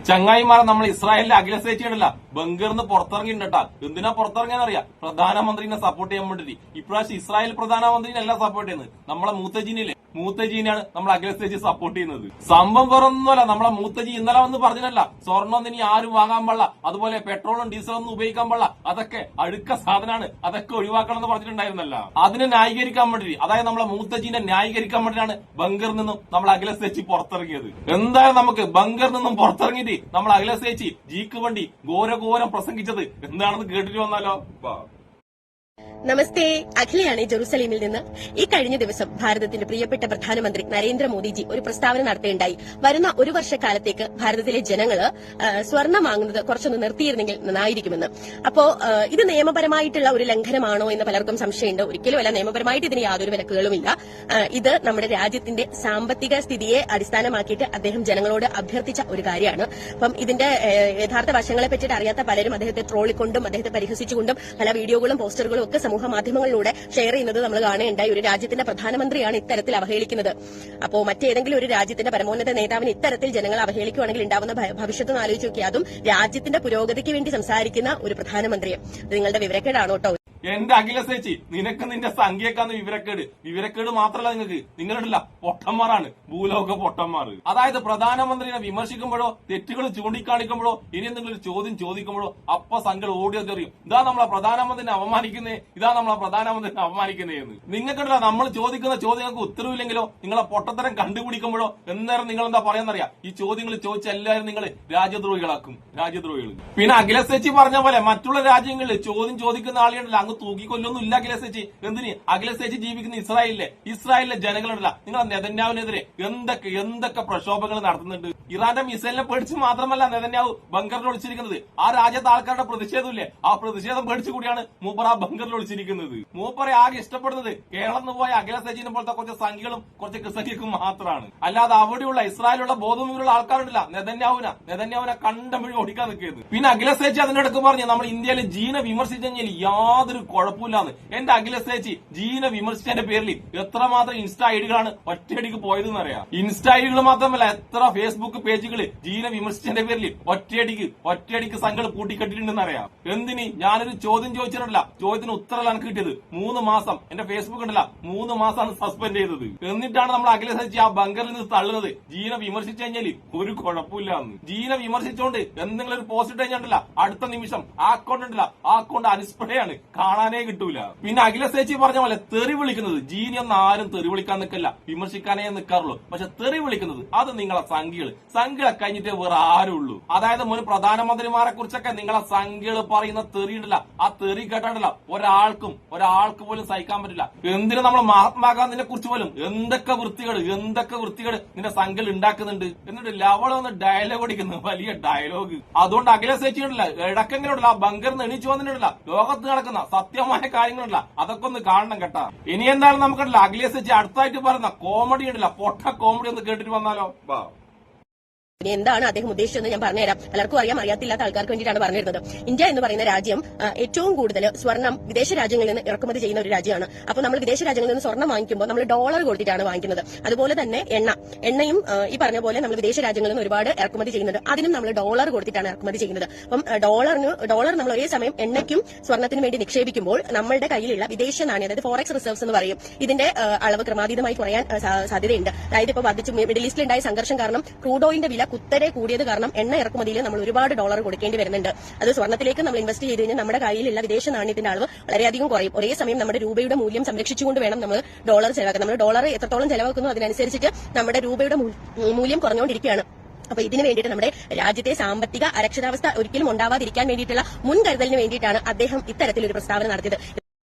ചങ്ങായിമാരെ നമ്മൾ ഇസ്രായേലിലെ അഖിലസേച്ചിയുണ്ടല്ല ബങ്കറിന്ന് പുറത്തിറങ്ങിയിട്ടാ. എന്തിനാ പുറത്തിറങ്ങാൻ അറിയാം? പ്രധാനമന്ത്രിനെ സപ്പോർട്ട് ചെയ്യാൻ വേണ്ടിട്ട്. ഇപ്രാവശ്യം ഇസ്രായേൽ പ്രധാനമന്ത്രിനെ അല്ല സപ്പോർട്ട് ചെയ്യുന്നത്, നമ്മളെ മൂത്തജീനെയാണ് നമ്മൾ അഖിലസേച്ചി സപ്പോർട്ട് ചെയ്യുന്നത്. സംഭവം വേറൊന്നുമല്ല, നമ്മളെ മൂത്തജി ഇന്നലെ വന്ന് പറഞ്ഞിട്ടല്ല സ്വർണ്ണം ഇനി ആരും വാങ്ങാൻ പാടില്ല, അതുപോലെ പെട്രോളും ഡീസലും ഒന്നും ഉപയോഗിക്കാൻ പാടില്ല, അതൊക്കെ അഴുക്ക സാധനമാണ്, അതൊക്കെ ഒഴിവാക്കണം എന്ന് പറഞ്ഞിട്ടുണ്ടായിരുന്നല്ല. അതിനെ ന്യായീകരിക്കാൻ വേണ്ടി, അതായത് നമ്മളെ മൂത്തജീനെ ന്യായീകരിക്കാൻ വേണ്ടിയാണ് ബങ്കറിൽ നിന്നും നമ്മൾ അഖിലസേച്ചി പുറത്തിറങ്ങിയത്. എന്തായാലും നമുക്ക് ബങ്കറിൽ നിന്നും പുറത്തിറങ്ങിയിട്ട് നമ്മൾ അഖിലസേച്ചി ജീക്ക് വണ്ടി ഘോരഘോരം പ്രസംഗിച്ചത് എന്താണെന്ന് കേട്ടിട്ട് വന്നാലോ? നമസ്തേ, അഖിലയാണ് ജെറുസലേമിൽ നിന്ന്. ഈ കഴിഞ്ഞ ദിവസം ഭാരതത്തിന്റെ പ്രിയപ്പെട്ട പ്രധാനമന്ത്രി നരേന്ദ്രമോദിജി ഒരു പ്രസ്താവന നടത്തുകയുണ്ടായി. വരുന്ന ഒരു വർഷക്കാലത്തേക്ക് ഭാരതത്തിലെ ജനങ്ങള് സ്വർണം വാങ്ങുന്നത് കുറച്ചൊന്ന് നിർത്തിയിരുന്നെങ്കിൽ നന്നായിരിക്കുമെന്ന്. അപ്പോ ഇത് നിയമപരമായിട്ടുള്ള ഒരു ലംഘനമാണോ എന്ന് പലർക്കും സംശയമുണ്ട്. ഒരിക്കലുമല്ല, നിയമപരമായിട്ട് ഇതിന് യാതൊരു വിലക്കുകളുമില്ല. ഇത് നമ്മുടെ രാജ്യത്തിന്റെ സാമ്പത്തിക സ്ഥിതിയെ അടിസ്ഥാനമാക്കിയിട്ട് അദ്ദേഹം ജനങ്ങളോട് അഭ്യർത്ഥിച്ച ഒരു കാര്യമാണ്. അപ്പം ഇതിന്റെ യഥാർത്ഥ വശങ്ങളെ പറ്റിയിട്ട് അറിയാത്ത പലരും അദ്ദേഹത്തെ ട്രോളിക്കൊണ്ടും അദ്ദേഹത്തെ പരിഹസിച്ചുകൊണ്ടും പല വീഡിയോകളും പോസ്റ്ററുകളും ഒക്കെ സമൂഹ മാധ്യമങ്ങളിലൂടെ ഷെയർ ചെയ്യുന്നത് നമ്മൾ കാണുകയുണ്ടായി. ഒരു രാജ്യത്തിന്റെ പ്രധാനമന്ത്രിയാണ് ഇത്തരത്തിൽ അവഹേളിക്കുന്നത്. അപ്പോൾ മറ്റേതെങ്കിലും ഒരു രാജ്യത്തിന്റെ പരമോന്നത നേതാവിന് ഇത്തരത്തിൽ ജനങ്ങൾ അവഹേളിക്കുകയാണെങ്കിൽ ഉണ്ടാവുന്ന ഭവിഷ്യത്ത് ആലോചിച്ച് നോക്കി. അതും രാജ്യത്തിന്റെ പുരോഗതിക്ക് വേണ്ടി സംസാരിക്കുന്ന ഒരു പ്രധാനമന്ത്രിയെ. നിങ്ങളുടെ വിവരക്കേടാണോ കേട്ടോ? എന്റെ അഖിലസേച്ചി, നിനക്ക് നിന്റെ സംഖ്യക്കാന്ന് വിവരക്കേട് മാത്രമല്ല നിങ്ങളുണ്ടല്ല പൊട്ടന്മാരാണ്, ഭൂലോക പൊട്ടന്മാർ. അതായത് പ്രധാനമന്ത്രിനെ വിമർശിക്കുമ്പോഴോ തെറ്റുകൾ ചൂണ്ടിക്കാണിക്കുമ്പോഴോ ഇനി എന്തെങ്കിലും ചോദ്യം ചോദിക്കുമ്പോഴോ അപ്പ സംഘം ഓടിയെറിയും. ഇതാ നമ്മളെ പ്രധാനമന്ത്രിനെ അവമാനിക്കുന്നേ എന്ന്. നിങ്ങൾക്കുണ്ടല്ല നമ്മൾ ചോദിക്കുന്ന ചോദ്യങ്ങൾക്ക് ഉത്തരവില്ലെങ്കിലോ നിങ്ങളെ പൊട്ടത്തരം കണ്ടുപിടിക്കുമ്പോഴോ എന്നേരം നിങ്ങൾ എന്താ പറയാന്നറിയാം? ഈ ചോദ്യങ്ങൾ ചോദിച്ച എല്ലാവരും നിങ്ങൾ രാജ്യദ്രോഹികൾ. പിന്നെ അഖിലസേച്ചി പറഞ്ഞ പോലെ മറ്റുള്ള രാജ്യങ്ങളിൽ ചോദ്യം ചോദിക്കുന്ന ആളുകളുണ്ടല്ല അങ്ങ് തൂക്കിക്കൊല്ലൊന്നും ഇല്ല അഖിലസേച്ചി. എന്തിന്? അഖിലസേച്ചി ജീവിക്കുന്ന ഇസ്രായേലിലെ ജനങ്ങളുണ്ടല്ല നിങ്ങൾ നെതന്യാവിനെതിരെ എന്തൊക്കെ പ്രക്ഷോഭങ്ങൾ നടത്തുന്നുണ്ട്. ഇറാന്റെ മിസൈലിനെ പേടിച്ച് മാത്രമല്ല നെതന്യാവ് ബങ്കറിൽ ഒളിച്ചിരിക്കുന്നത്. ആ രാജ്യത്തെ ആൾക്കാരുടെ പ്രതിഷേധമില്ലേ, ആ പ്രതിഷേധം പേടിച്ചു കൂടിയാണ് മൂപ്പർ ആ ബങ്കറിൽ ഒളിച്ചിരിക്കുന്നത്. മൂപ്പറെ ആകെ ഇഷ്ടപ്പെടുന്നത് കേരളം എന്ന് പോയ അഖിലസേച്ചിനെ പോലത്തെ കുറച്ച് സംഖ്യകളും കുറച്ച് ക്രിസംഖ്യക്കും മാത്രമാണ്. അല്ലാതെ അവിടെയുള്ള ഇസ്രായേലുള്ള ബോധമുള്ള ആൾക്കാരുണ്ടല്ല നെതന്യാവിനെ കണ്ടമിഴി ഓടിക്കാൻ നിൽക്കുന്നത്. പിന്നെ അഖിലസേച്ചി അതിനിടക്ക് പറഞ്ഞു നമ്മൾ ഇന്ത്യയിൽ ജീനെ വിമർശിച്ചു കഴിഞ്ഞാൽ യാതൊരു കുഴപ്പമില്ലാന്ന്. എന്റെ അഖിലസേച്ചി ജീനെ വിമർശിച്ചതിന്റെ പേരിൽ എത്രമാത്രം ഇൻസ്റ്റാ ഐഡികളാണ് ഒറ്റയടിക്ക് പോയതെന്ന് അറിയാം. ഇൻസ്റ്റാ ഐഡികൾ മാത്രമല്ല എത്ര ഫേസ്ബുക്ക് പേജുകള് ജീനെ വിമർശിച്ചതിന്റെ പേരിൽ ഒറ്റയടിക്ക് സംഘങ്ങൾ പൂട്ടിക്കെട്ടിട്ടുണ്ടെന്ന് അറിയാം. എന്തിന്? ഞാനൊരു ചോദ്യം ചോദിച്ചിട്ടില്ല, ചോദ്യത്തിന് ഉത്തരമല്ല എനിക്ക് കിട്ടിയത്. 3 മാസം എന്റെ ഫേസ്ബുക്ക് ഉണ്ടല്ല 3 മാസമാണ് സസ്പെൻഡ് ചെയ്തത്. എന്നിട്ടാണ് നമ്മൾ അഖിലസേച്ചി ആ ബങ്കറിൽ നിന്ന് തള്ളുന്നത്. ജീനെ വിമർശിച്ചു കഴിഞ്ഞാൽ ഒരു കുഴപ്പമില്ല എന്ന്. ജീനെ വിമർശിച്ചുകൊണ്ട് എന്തെങ്കിലും ഒരു പോസ്റ്റ് ഇട്ട് കഴിഞ്ഞിട്ടില്ല അടുത്ത നിമിഷം ആ അക്കൗണ്ട് അൻസ്പ്രേയാണ്, കാണാനേ കിട്ടൂല. പിന്നെ അഖിലസേച്ചി പറഞ്ഞ പോലെ തെറി വിളിക്കുന്നത് ജീനിയൊന്നും ആരും തെറി വിളിക്കാൻ നിൽക്കില്ല, വിമർശിക്കാനേ നിൽക്കാറുള്ളൂ. പക്ഷെ തെറി വിളിക്കുന്നത് അത് നിങ്ങളെ സംഖ്യകളെ കഴിഞ്ഞിട്ടേ വേറെ ആരുള്ളൂ. അതായത് മുൻ പ്രധാനമന്ത്രിമാരെ കുറിച്ചൊക്കെ നിങ്ങളെ സംഖ്യകൾ പറയുന്ന തെറിയുണ്ടല്ല, ആ തെറി കേട്ടാണ്ടല്ല ഒരാൾക്ക് പോലും സഹിക്കാൻ പറ്റില്ല. എന്തിനു നമ്മൾ മഹാത്മാഗാന്ധിനെ കുറിച്ച് പോലും എന്തൊക്കെ വൃത്തികൾ നിന്റെ സംഖ്യകൾ ഉണ്ടാക്കുന്നുണ്ട്. എന്നിട്ട് ലവളൊന്ന് ഡയലോഗ് അടിക്കുന്നു, വലിയ ഡയലോഗ്. അതുകൊണ്ട് അഖിലസേച്ചി ഉണ്ടല്ല ഇടക്കെങ്കിലും ആ ബങ്കറിന് എണീച്ചു വന്നിട്ടുണ്ടല്ല ലോകത്ത് നടക്കുന്ന സത്യമായ കാര്യങ്ങളുണ്ടല്ല അതൊക്കെ ഒന്ന് കാണണം കേട്ടാ. ഇനി എന്താണ് നമുക്കുണ്ടല്ല അഖിലസേച്ചി അടുത്തായിട്ട് പറയുന്ന കോമഡി ഉണ്ടല്ല, പൊട്ട കോമഡി ഒന്ന് കേട്ടിട്ട് വന്നാലോ? എന്താണ് അദ്ദേഹം ഉദ്ദേശിച്ചതെന്ന് ഞാൻ പറഞ്ഞുതരാം. പലർക്കും അറിയാം, അറിയാത്തില്ലാത്ത ആൾക്കാർക്ക് വേണ്ടിയിട്ടാണ് പറഞ്ഞിരുന്നത്. ഇന്ത്യ എന്ന് പറയുന്ന രാജ്യം ഏറ്റവും കൂടുതൽ സ്വർണം വിദേശ രാജ്യങ്ങളിൽ നിന്ന് ഇറക്കുമതി ചെയ്യുന്ന ഒരു രാജ്യമാണ്. അപ്പോൾ നമ്മൾ വിദേശ രാജ്യങ്ങളിൽ നിന്ന് സ്വർണം വാങ്ങിക്കുമ്പോൾ നമ്മൾ ഡോളർ കൊടുത്തിട്ടാണ് വാങ്ങിക്കുന്നത്. അതുപോലെ തന്നെ എണ്ണയും ഈ പറഞ്ഞ പോലെ നമ്മൾ വിദേശ രാജ്യങ്ങളിൽ നിന്ന് ഒരുപാട് ഇറക്കുമതി ചെയ്യുന്നുണ്ട്. അതിനും നമ്മൾ ഡോളർ കൊടുത്തിട്ടാണ് ഇറക്കുമതി ചെയ്യുന്നത്. അപ്പം ഡോളർ നമ്മൾ ഒരേ സമയം എണ്ണയ്ക്കും സ്വർണത്തിനും വേണ്ടി നിക്ഷേപിക്കുമ്പോൾ നമ്മളുടെ കയ്യിലുള്ള വിദേശ നാണ്യം, അതായത് ഫോറക്സ് റിസർവ്സ് എന്ന് പറയും, ഇതിന്റെ അളവ് ക്രമാതീതമായി കുറയാൻ സാധ്യതയുണ്ട്. അതായത് ഇപ്പോൾ വർദ്ധിച്ചു മിഡിൽ ഈസ്റ്റിലുണ്ടായ സംഘർഷം കാരണം ക്രൂഡ് ഓയിലിന്റെ വില കുത്തരെ കൂടിയത് കാരണം എണ്ണ ഇറക്കുമതിയിൽ നമ്മൾ ഒരുപാട് ഡോളർ കൊടുക്കേണ്ടി വരുന്നുണ്ട്. അത് സ്വർണ്ണത്തിലേക്ക് നമ്മൾ ഇൻവെസ്റ്റ് ചെയ്ത് കഴിഞ്ഞാൽ നമ്മുടെ കയ്യിലുള്ള വിദേശ നാണ്യത്തിന്റെ അളവ് വളരെയധികം കുറയും. ഒരേ സമയം നമ്മുടെ രൂപയുടെ മൂല്യം സംരക്ഷിച്ചുകൊണ്ട് വേണം നമ്മൾ ഡോളർ ചെലവാക്കാൻ. നമ്മൾ ഡോളർ എത്രത്തോളം ചെലവാക്കുന്നു അതിനനുസരിച്ചിട്ട് നമ്മുടെ രൂപയുടെ മൂല്യം കുറഞ്ഞുകൊണ്ടിരിക്കുകയാണ്. അപ്പൊ ഇതിനു വേണ്ടിയിട്ട് നമ്മുടെ രാജ്യത്തെ സാമ്പത്തിക അരക്ഷിതാവസ്ഥ ഒരിക്കലും ഉണ്ടാവാതിരിക്കാൻ വേണ്ടിയിട്ടുള്ള മുൻകരുതലിന് വേണ്ടിയിട്ടാണ് അദ്ദേഹം ഇത്തരത്തിലൊരു പ്രസ്താവന നടത്തിയത്.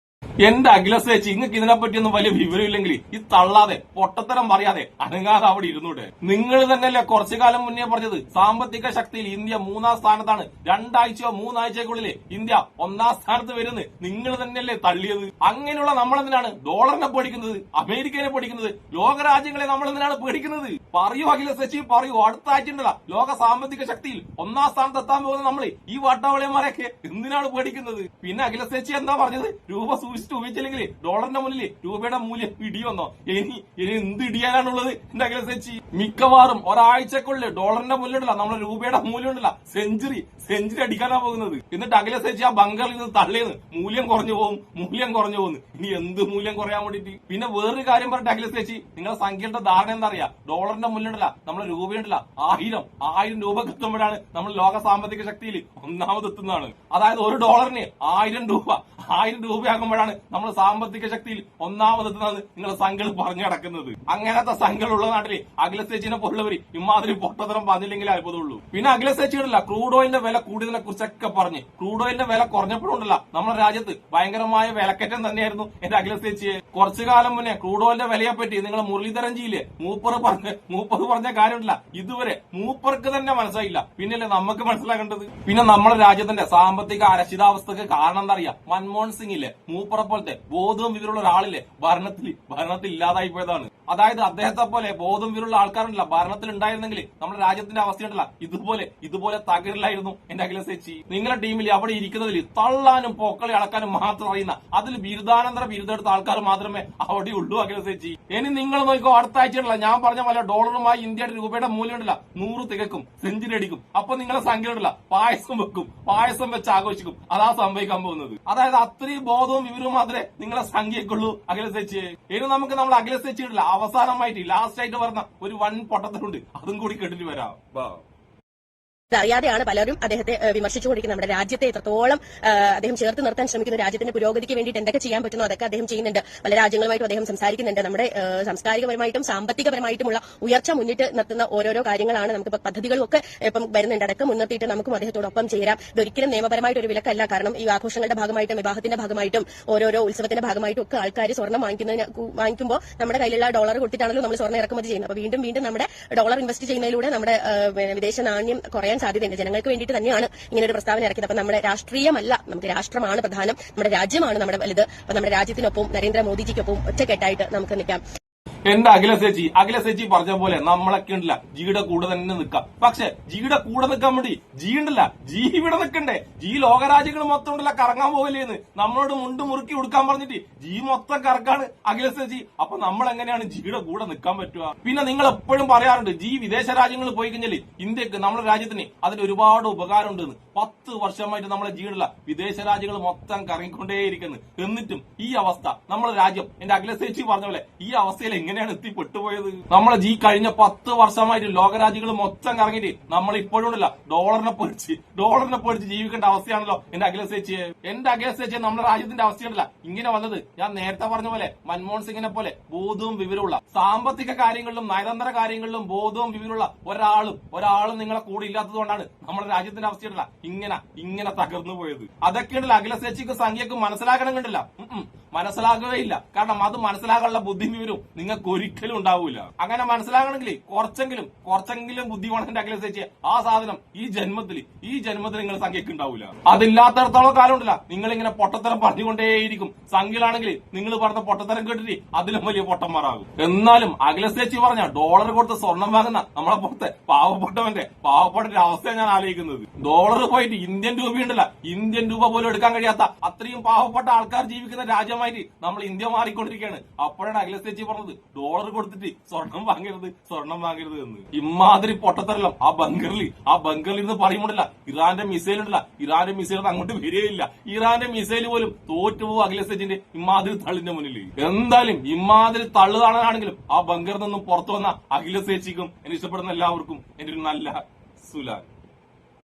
എന്റെ അഖിലസേച്ചി, നിങ്ങൾക്ക് ഇതിനെപ്പറ്റിയൊന്നും വലിയ വിവരമില്ലെങ്കിൽ ഈ തള്ളാതെ പൊട്ടത്തരം പറയാതെ അനങ്ങാതെ അവിടെ ഇരുന്നൂടെ? നിങ്ങൾ തന്നെയല്ലേ കുറച്ചു കാലം മുന്നേ പറഞ്ഞത് സാമ്പത്തിക ശക്തിയിൽ ഇന്ത്യ 3ാം സ്ഥാനത്താണ്, 2 ആഴ്ചയോ 3 ആഴ്ചക്കുള്ളിൽ ഇന്ത്യ 1ാം സ്ഥാനത്ത് വരുന്നത് നിങ്ങൾ തന്നെയല്ലേ തള്ളിയത്? അങ്ങനെയുള്ള നമ്മളെന്തിനാണ് ഡോളറിനെ പേടിക്കുന്നത്, അമേരിക്കനെ പേടിക്കുന്നത്, ലോകരാജ്യങ്ങളെ നമ്മളെന്തിനാണ് പേടിക്കുന്നത്? പറയൂ അഖിലസേച്ചി, പറയൂ. അടുത്ത ആഴ്ച ഉണ്ടല്ല ലോക സാമ്പത്തിക ശക്തിയിൽ 1ാം സ്ഥാനത്ത് എത്താൻ പോകുന്ന നമ്മൾ ഈ വാട്ടാവളിയന്മാരെയൊക്കെ എന്തിനാണ് പേടിക്കുന്നത്? പിന്നെ അഖിലസേച്ചി എന്താ പറഞ്ഞത്? രൂപ ട്വിസ്റ്റ് ഉപയോഗിച്ചില്ലെങ്കിൽ ഡോളറിന്റെ മുന്നിൽ രൂപയുടെ മൂല്യം ഇടിയൊന്നോ ഇനി എന്ത് ഇടിയാനാണുള്ളത് എന്റെ അഖിലേഷ്? മിക്കവാറും ഒരാഴ്ചക്കുള്ളിൽ ഡോളറിന്റെ മൂല്യമുണ്ടല്ല നമ്മുടെ രൂപയുടെ മൂല്യം ഉണ്ടല്ല സെഞ്ചുറി അടിക്കാനാ പോകുന്നത്. എന്നിട്ട് അഖിലേഷ് ആ ബംഗറിൽ നിന്ന് തള്ളിയെന്ന് മൂല്യം കുറഞ്ഞു പോകുന്നു. ഇനി എന്ത് മൂല്യം കുറയാൻ വേണ്ടിട്ട്? പിന്നെ വേറൊരു കാര്യം പറഞ്ഞിട്ട് അഖിലേഷ്, നിങ്ങളുടെ സംഖ്യയുടെ ധാരണ എന്താ അറിയാം? ഡോളറിന്റെ മൂല്യം ഉണ്ടല്ല നമ്മുടെ രൂപയുണ്ടല്ല 1000 രൂപക്ക് എത്തുമ്പോഴാണ് നമ്മൾ ലോക സാമ്പത്തിക ശക്തിയിൽ ഒന്നാമതെത്തുന്നതാണ്. അതായത് ഒരു ഡോളറിന് 1000 രൂപയാകുമ്പോഴാണ് നമ്മൾ സാമ്പത്തിക ശക്തിയിൽ ഒന്നാമതെത്തുന്നത് നിങ്ങളുടെ സംഖ്യകൾ പറഞ്ഞു കിടക്കുന്നത്. അങ്ങനത്തെ സംഖ്യകളുള്ള നാട്ടില് അഖിലേഷിനെ പോലുള്ളവർ ഇമാതിരി പൊട്ടത്തരം പറഞ്ഞില്ലെങ്കിൽ അത്ഭുതമുള്ളൂ. പിന്നെ അഖിലേഷില്ല ക്രൂഡ് ഓയിലിന്റെ വില കൂടിയതിനെ കുറിച്ചൊക്കെ പറഞ്ഞ് ക്രൂഡ് ഓയിലിന്റെ വില കുറഞ്ഞപ്പോഴുണ്ടല്ല നമ്മുടെ രാജ്യത്ത് ഭയങ്കരമായ വിലക്കയറ്റം തന്നെയായിരുന്നു എന്റെ അഖിലേഷ്. കുറച്ചു കാലം മുന്നേ ക്രൂഡ് ഓയിലിന്റെ വിലയെ പറ്റി നിങ്ങൾ മുരളീധരൻ ജിയിലെ മൂപ്പർ പറഞ്ഞ കാര്യമില്ല, ഇതുവരെ മൂപ്പർക്ക് തന്നെ മനസ്സിലായില്ല. പിന്നല്ലേ നമുക്ക് മനസ്സിലാക്കേണ്ടത്? പിന്നെ നമ്മുടെ രാജ്യത്തിന്റെ സാമ്പത്തിക അരക്ഷിതാവസ്ഥക്ക് കാരണം എന്താ അറിയാം? മൻമോഹൻ സിംഗില്ലേ, മൂപ്പറെ പോലത്തെ ബോധവും വിവരമുള്ള ഒരാളില്ലേ ഭരണത്തിൽ ഇല്ലാതായി പോയതാണ്. അതായത് അദ്ദേഹത്തെ പോലെ ബോധവും വിവരമുള്ള ആൾക്കാരുണ്ടല്ല ഭരണത്തിൽ ഉണ്ടായിരുന്നെങ്കിൽ നമ്മുടെ രാജ്യത്തിന്റെ അവസ്ഥയുണ്ടല്ല ഇതുപോലെ തകരില്ലായിരുന്നു എന്റെ അഖിലേഷ്. നിങ്ങളുടെ ടീമിൽ അവിടെ ഇരിക്കുന്നതിൽ തള്ളാനും പൊക്കളി അളക്കാനും മാത്രം അറിയുന്ന അതിൽ ബിരുദാനന്തര ബിരുദെടുത്ത ആൾക്കാർ മാത്രമേ അവിടെ ഉള്ളൂ അഖിലേഷ്. ഇനി നിങ്ങൾ നോക്കിക്കോ, അടുത്ത ആഴ്ചയുള്ള ഞാൻ പറഞ്ഞ പോലെ ഡോളറുമായി ഇന്ത്യയുടെ രൂപയുടെ മൂല്യം ഉണ്ടല്ല 100 തികക്കും, സെഞ്ചുറി അടിക്കും. അപ്പൊ നിങ്ങളെ സംഖ്യ ഉണ്ടല്ല പായസം വെച്ച് ആഘോഷിക്കും. അതാ സംഭവിക്കാൻ പോകുന്നത്. അതായത് അത്രയും ബോധവും വിവരവും മാത്രമേ നിങ്ങളെ സംഖ്യക്കുള്ളൂ അഖിലേഷ്. ഇനി നമുക്ക് നമ്മൾ അഖിലേഷ് ഇടില്ല അവസാനമായിട്ട് ലാസ്റ്റ് ആയിട്ട് പറഞ്ഞ ഒരു വൻ പൊട്ടത്തലുണ്ട്, അതും കൂടി കേട്ടിട്ട് വരാം. അറിയാതെയാണ് പലരും അദ്ദേഹത്തെ വിമർശിച്ചുകൊണ്ടിരിക്കുന്നത്. നമ്മുടെ രാജ്യത്തെ എത്രത്തോളം അദ്ദേഹം ചേർത്ത് നിർത്താൻ ശ്രമിക്കുന്നു, രാജ്യത്തിന്റെ പുരോഗതിക്ക് വേണ്ടിയിട്ട് എന്തൊക്കെ ചെയ്യാൻ പറ്റുന്നോ അതൊക്കെ അദ്ദേഹം ചെയ്യുന്നുണ്ട്. പല രാജ്യങ്ങളുമായിട്ടും അദ്ദേഹം സംസാരിക്കുന്നുണ്ട്. നമ്മുടെ സാംസ്കാരികപരമായിട്ടും സാമ്പത്തികപരമായിട്ടുമുള്ള ഉയർച്ച മുന്നിട്ട് നിർത്തുന്ന ഓരോരോ കാര്യങ്ങളാണ് നമുക്ക് പദ്ധതികളും ഒക്കെ ഇപ്പം വരുന്നുണ്ട്. അതൊക്കെ മുൻനിർത്തിയിട്ട് നമുക്കും അദ്ദേഹത്തോടൊപ്പം ചേരാം. ഇതൊരിക്കലും നിയമപരമായിട്ട് ഒരു വിലക്കല്ല. കാരണം ഈ ആഘോഷങ്ങളുടെ ഭാഗമായിട്ടും വിവാഹത്തിന്റെ ഭാഗമായിട്ടും ഓരോരോ ഉത്സവത്തിന്റെ ഭാഗമായിട്ടും ഒക്കെ ആൾക്കാർ സ്വർണ്ണം വാങ്ങിക്കുമ്പോൾ നമ്മുടെ കയ്യിലുള്ള ഡോളർ കൊടുത്തിട്ടാണല്ലോ നമ്മൾ സ്വർണ്ണം ഇറക്കുമതി ചെയ്യുന്നത്. അപ്പോൾ വീണ്ടും നമ്മുടെ ഡോളർ ഇൻവെസ്റ്റ് ചെയ്യുന്നതിലൂടെ നമ്മുടെ വിദേശ നാണ്യം കുറയാൻ സാധ്യതയുണ്ട്. ജനങ്ങൾക്ക് വേണ്ടിയിട്ട് തന്നെയാണ് ഇങ്ങനെ ഒരു പ്രസ്താവന ഇറക്കിയത്. അപ്പൊ നമ്മുടെ രാഷ്ട്രീയമല്ല, നമുക്ക് രാഷ്ട്രമാണ് പ്രധാനം, നമ്മുടെ രാജ്യമാണ് നമ്മുടെ വലുത്. അപ്പൊ നമ്മുടെ രാജ്യത്തിനൊപ്പം നരേന്ദ്രമോദിജിക്കൊപ്പം ഒറ്റക്കെട്ടായിട്ട് നമുക്ക് നിൽക്കാം. എന്റെ അഖിലേഷ് പറഞ്ഞ പോലെ നമ്മളൊക്കെ ഉണ്ടല്ല ജിയുടെ കൂടെ തന്നെ നിൽക്കാം. പക്ഷെ ജിയുടെ കൂടെ നിൽക്കാൻ വേണ്ടി ജി ഉണ്ടല്ല ജി ഇവിടെ നിൽക്കണ്ടേ? ജി ലോകരാജ്യങ്ങൾ മൊത്തം ഉണ്ടല്ല കറങ്ങാൻ പോകല്ലേന്ന് നമ്മളോട് മുണ്ട് മുറുക്കി കൊടുക്കാൻ പറഞ്ഞിട്ട് ജി മൊത്തം കറക്കാണ് അഖിലേഷ്. അപ്പൊ നമ്മൾ എങ്ങനെയാണ് ജിയുടെ കൂടെ നിൽക്കാൻ പറ്റുക? പിന്നെ നിങ്ങൾ എപ്പോഴും പറയാറുണ്ട് ജി വിദേശ രാജ്യങ്ങളിൽ പോയി കഴിഞ്ഞാൽ ഇന്ത്യക്ക് നമ്മുടെ രാജ്യത്തിന് അതിന് ഒരുപാട് ഉപകാരം ഉണ്ടെന്ന്. 10 വർഷമായിട്ട് നമ്മളെ ജിയുള്ള വിദേശ രാജ്യങ്ങൾ മൊത്തം കറങ്ങിക്കൊണ്ടേയിരിക്കുന്നു. എന്നിട്ടും ഈ അവസ്ഥ നമ്മുടെ രാജ്യം എന്റെ അഖിലേഷ് പറഞ്ഞ പോലെ ഈ അവസ്ഥയിൽ എങ്ങനെയാണ് എത്തിപ്പെട്ടുപോയത്? നമ്മളെ ജി കഴിഞ്ഞ 10 വർഷമായിട്ട് ലോകരാജ്യങ്ങൾ മൊത്തം കറങ്ങിയിട്ട് നമ്മൾ ഇപ്പോഴും ഉണ്ടല്ല ഡോളറിനെ പേടിച്ച് ജീവിക്കേണ്ട അവസ്ഥയാണല്ലോ എന്റെ അഖിലേഷ്. നമ്മുടെ രാജ്യത്തിന്റെ അവസ്ഥയുണ്ടല്ല ഇങ്ങനെ വന്നത് ഞാൻ നേരത്തെ പറഞ്ഞ പോലെ മൻമോഹൻ സിംഗിനെ പോലെ ബോധവും വിവരമുള്ള സാമ്പത്തിക കാര്യങ്ങളിലും നയതന്ത്ര കാര്യങ്ങളിലും ബോധവും വിവരമുള്ള ഒരാളും നിങ്ങളെ കൂടെ ഇല്ലാത്തത് കൊണ്ടാണ് നമ്മുടെ രാജ്യത്തിന്റെ അവസ്ഥയുണ്ടല്ല ഇങ്ങനെ തകർന്നു പോയത്. അതൊക്കെയുണ്ടല്ലോ അഖിലേഷ് സംഖ്യക്ക് മനസ്സിലാക്കണം കണ്ടില്ല, മനസ്സിലാകുകയില്ല. കാരണം അത് മനസ്സിലാകാനുള്ള ബുദ്ധി വിവരവും നിങ്ങൾക്ക് ഒരിക്കലും ഉണ്ടാവൂല. അങ്ങനെ മനസ്സിലാകണമെങ്കിൽ കുറച്ചെങ്കിലും ബുദ്ധി വേണം എന്റെ അഖിലേഷ്. ആ സാധനം ഈ ജന്മത്തിൽ നിങ്ങൾ സംഖ്യക്ക് ഉണ്ടാവൂല. അതില്ലാത്തടത്തോളം കാലം ഉണ്ടല്ല നിങ്ങൾ ഇങ്ങനെ പൊട്ടത്തരം പറഞ്ഞുകൊണ്ടേയിരിക്കും. സംഖ്യയിലാണെങ്കിൽ നിങ്ങൾ പറഞ്ഞ പൊട്ടത്തരം കേട്ടിട്ട് അതിലും വലിയ പൊട്ടന്മാരാകും. എന്നാലും അഖിലേഷ് പറഞ്ഞ ഡോളർ കൊടുത്ത് സ്വർണം വാങ്ങുന്ന നമ്മളെ പുറത്തെ പാവപ്പെട്ട അവസ്ഥ ഞാൻ ആലോചിക്കുന്നത്. ഡോളർ പോയിട്ട് ഇന്ത്യൻ രൂപയുണ്ടല്ല ഇന്ത്യൻ രൂപ പോലും എടുക്കാൻ കഴിയാത്ത അത്രയും പാവപ്പെട്ട ആൾക്കാർ ജീവിക്കുന്ന രാജ്യമായിട്ട് നമ്മൾ ഇന്ത്യ മാറിക്കൊണ്ടിരിക്കുകയാണ്. അപ്പോഴാണ് അഖിലേഷ് പറഞ്ഞത് ഡോളർ കൊടുത്തിട്ട് സ്വർണം വാങ്ങരുത് എന്ന്. ഇമാതിരി പൊട്ടത്തരല്ലോ ആ ബംഗറിൽ നിന്ന് പറയുമ്പോഴല്ല ഇറാന്റെ മിസൈൽ അങ്ങോട്ട് വരികയില്ല. ഇറാന്റെ മിസൈൽ പോലും തോറ്റുപോകും അഖിലേഷിന്റെ ഇമാതിരി തള്ളിന്റെ മുന്നിൽ. എന്തായാലും ഇമാതിരി തള്ളു കാണാനാണെങ്കിലും ആ ബംഗറിൽ നിന്നും പുറത്തു വന്ന അഖിലേഷിക്കും എന്നെ ഇഷ്ടപ്പെടുന്ന എല്ലാവർക്കും എന്റെ ഒരു നല്ല സുലാൻ.